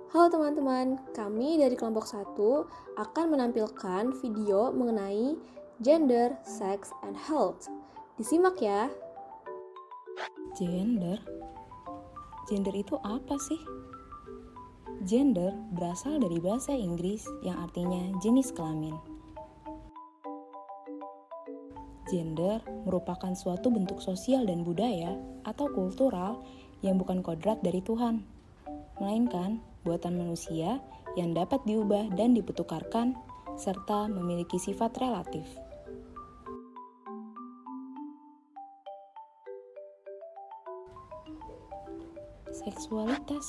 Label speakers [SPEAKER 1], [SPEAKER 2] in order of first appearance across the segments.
[SPEAKER 1] Halo teman-teman, kami dari kelompok 1 akan menampilkan video mengenai gender, sex, and health. Disimak ya.
[SPEAKER 2] Gender? Gender itu apa sih? Gender berasal dari bahasa Inggris yang artinya jenis kelamin. Gender merupakan suatu bentuk sosial dan budaya atau kultural yang bukan kodrat dari Tuhan, melainkan buatan manusia yang dapat diubah dan dipertukarkan serta memiliki sifat relatif. Seksualitas.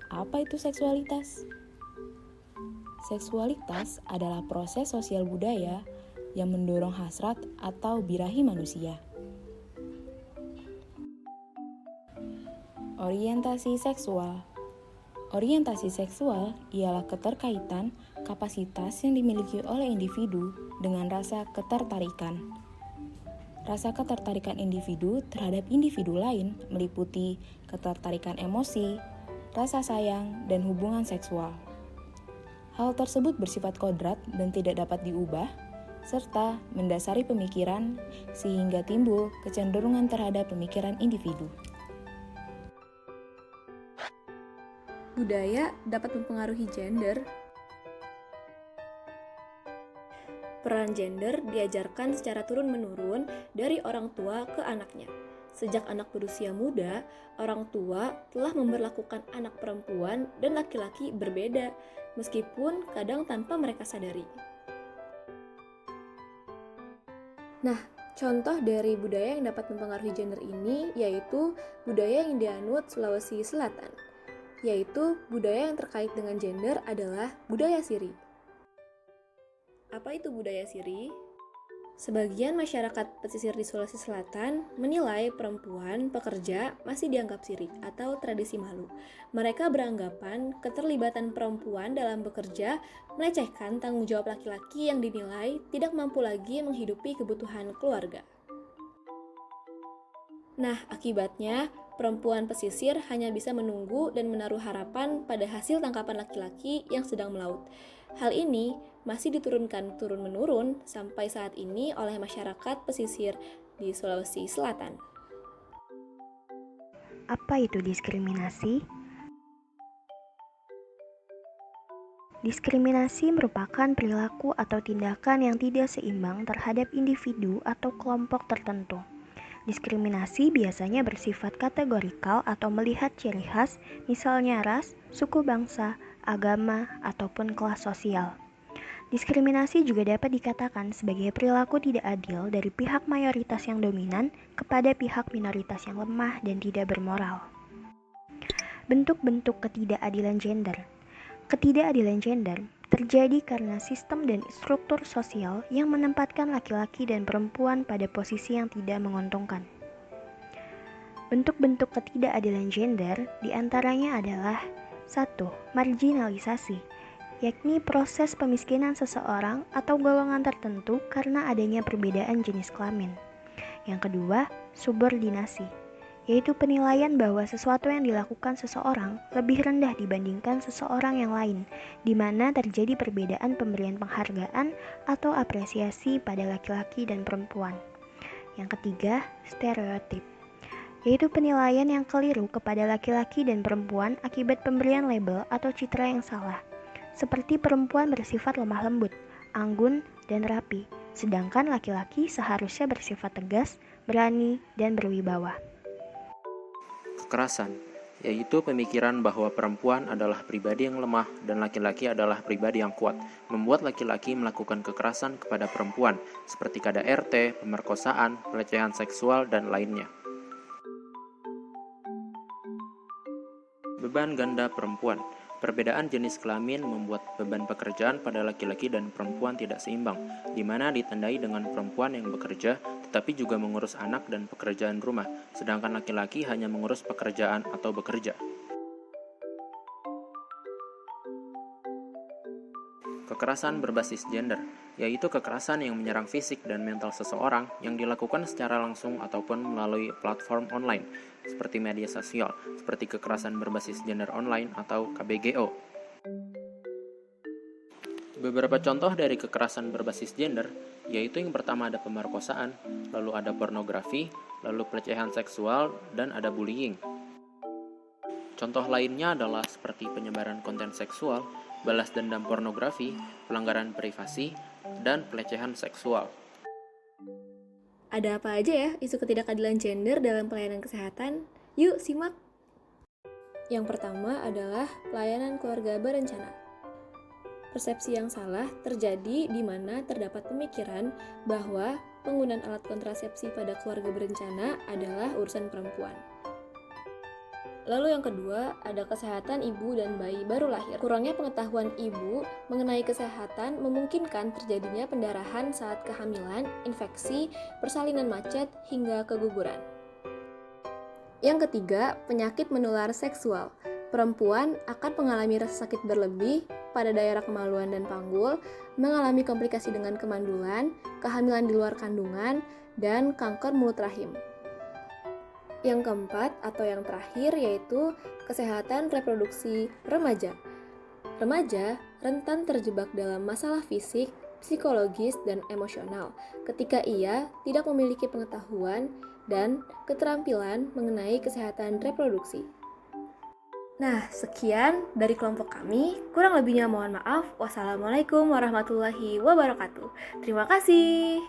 [SPEAKER 2] Apa itu seksualitas? Seksualitas adalah proses sosial budaya yang mendorong hasrat atau birahi manusia. Orientasi seksual. Orientasi seksual ialah keterkaitan kapasitas yang dimiliki oleh individu dengan rasa ketertarikan. Rasa ketertarikan individu terhadap individu lain meliputi ketertarikan emosi, rasa sayang, dan hubungan seksual. Hal tersebut bersifat kodrat dan tidak dapat diubah, serta mendasari pemikiran sehingga timbul kecenderungan terhadap pemikiran individu.
[SPEAKER 1] Budaya dapat mempengaruhi gender. Peran gender diajarkan secara turun-menurun dari orang tua ke anaknya. Sejak anak berusia muda, orang tua telah memperlakukan anak perempuan dan laki-laki berbeda, meskipun kadang tanpa mereka sadari. Nah, contoh dari budaya yang dapat mempengaruhi gender ini yaitu budaya yang dianut Sulawesi Selatan, yaitu budaya yang terkait dengan gender adalah budaya siri. Apa itu budaya siri? Sebagian masyarakat pesisir di Sulawesi Selatan menilai perempuan pekerja masih dianggap sirik atau tradisi malu. Mereka beranggapan keterlibatan perempuan dalam bekerja melecehkan tanggung jawab laki-laki yang dinilai tidak mampu lagi menghidupi kebutuhan keluarga. Nah, akibatnya perempuan pesisir hanya bisa menunggu dan menaruh harapan pada hasil tangkapan laki-laki yang sedang melaut. Hal ini masih diturunkan turun-menurun sampai saat ini oleh masyarakat pesisir di Sulawesi Selatan.
[SPEAKER 3] Apa itu diskriminasi? Diskriminasi merupakan perilaku atau tindakan yang tidak seimbang terhadap individu atau kelompok tertentu. Diskriminasi biasanya bersifat kategorikal atau melihat ciri khas, misalnya ras, suku bangsa, agama, ataupun kelas sosial. Diskriminasi juga dapat dikatakan sebagai perilaku tidak adil dari pihak mayoritas yang dominan kepada pihak minoritas yang lemah dan tidak bermoral. Bentuk-bentuk ketidakadilan gender. Ketidakadilan gender terjadi karena sistem dan struktur sosial yang menempatkan laki-laki dan perempuan pada posisi yang tidak menguntungkan. Bentuk-bentuk ketidakadilan gender diantaranya adalah 1. Marginalisasi, yakni proses pemiskinan seseorang atau golongan tertentu karena adanya perbedaan jenis kelamin. Yang kedua, subordinasi, yaitu penilaian bahwa sesuatu yang dilakukan seseorang lebih rendah dibandingkan seseorang yang lain, di mana terjadi perbedaan pemberian penghargaan atau apresiasi pada laki-laki dan perempuan. Yang ketiga, stereotip, yaitu penilaian yang keliru kepada laki-laki dan perempuan akibat pemberian label atau citra yang salah, seperti perempuan bersifat lemah lembut, anggun, dan rapi, sedangkan laki-laki seharusnya bersifat tegas, berani, dan berwibawa.
[SPEAKER 4] Kekerasan, yaitu pemikiran bahwa perempuan adalah pribadi yang lemah dan laki-laki adalah pribadi yang kuat, membuat laki-laki melakukan kekerasan kepada perempuan, seperti KDRT, pemerkosaan, pelecehan seksual, dan lainnya. Beban ganda perempuan. Perbedaan jenis kelamin membuat beban pekerjaan pada laki-laki dan perempuan tidak seimbang, di mana ditandai dengan perempuan yang bekerja, tetapi juga mengurus anak dan pekerjaan rumah, sedangkan laki-laki hanya mengurus pekerjaan atau bekerja. Kekerasan berbasis gender, yaitu kekerasan yang menyerang fisik dan mental seseorang yang dilakukan secara langsung ataupun melalui platform online, seperti media sosial, seperti kekerasan berbasis gender online atau KBGO. Beberapa contoh dari kekerasan berbasis gender, yaitu yang pertama ada pemerkosaan, lalu ada pornografi, lalu pelecehan seksual, dan ada bullying. Contoh lainnya adalah seperti penyebaran konten seksual, balas dendam pornografi, pelanggaran privasi, dan pelecehan seksual.
[SPEAKER 1] Ada apa aja ya isu ketidakadilan gender dalam pelayanan kesehatan? Yuk simak! Yang pertama adalah pelayanan keluarga berencana. Persepsi yang salah terjadi di mana terdapat pemikiran bahwa penggunaan alat kontrasepsi pada keluarga berencana adalah urusan perempuan. Lalu yang kedua, ada kesehatan ibu dan bayi baru lahir. Kurangnya pengetahuan ibu mengenai kesehatan memungkinkan terjadinya pendarahan saat kehamilan, infeksi, persalinan macet, hingga keguguran. Yang ketiga, penyakit menular seksual. Perempuan akan mengalami rasa sakit berlebih pada daerah kemaluan dan panggul, mengalami komplikasi dengan kemandulan, kehamilan di luar kandungan, dan kanker mulut rahim. Yang keempat atau yang terakhir yaitu kesehatan reproduksi remaja. Remaja rentan terjebak dalam masalah fisik, psikologis, dan emosional ketika ia tidak memiliki pengetahuan dan keterampilan mengenai kesehatan reproduksi. Nah, sekian dari kelompok kami. Kurang lebihnya mohon maaf. Wassalamualaikum warahmatullahi wabarakatuh. Terima kasih.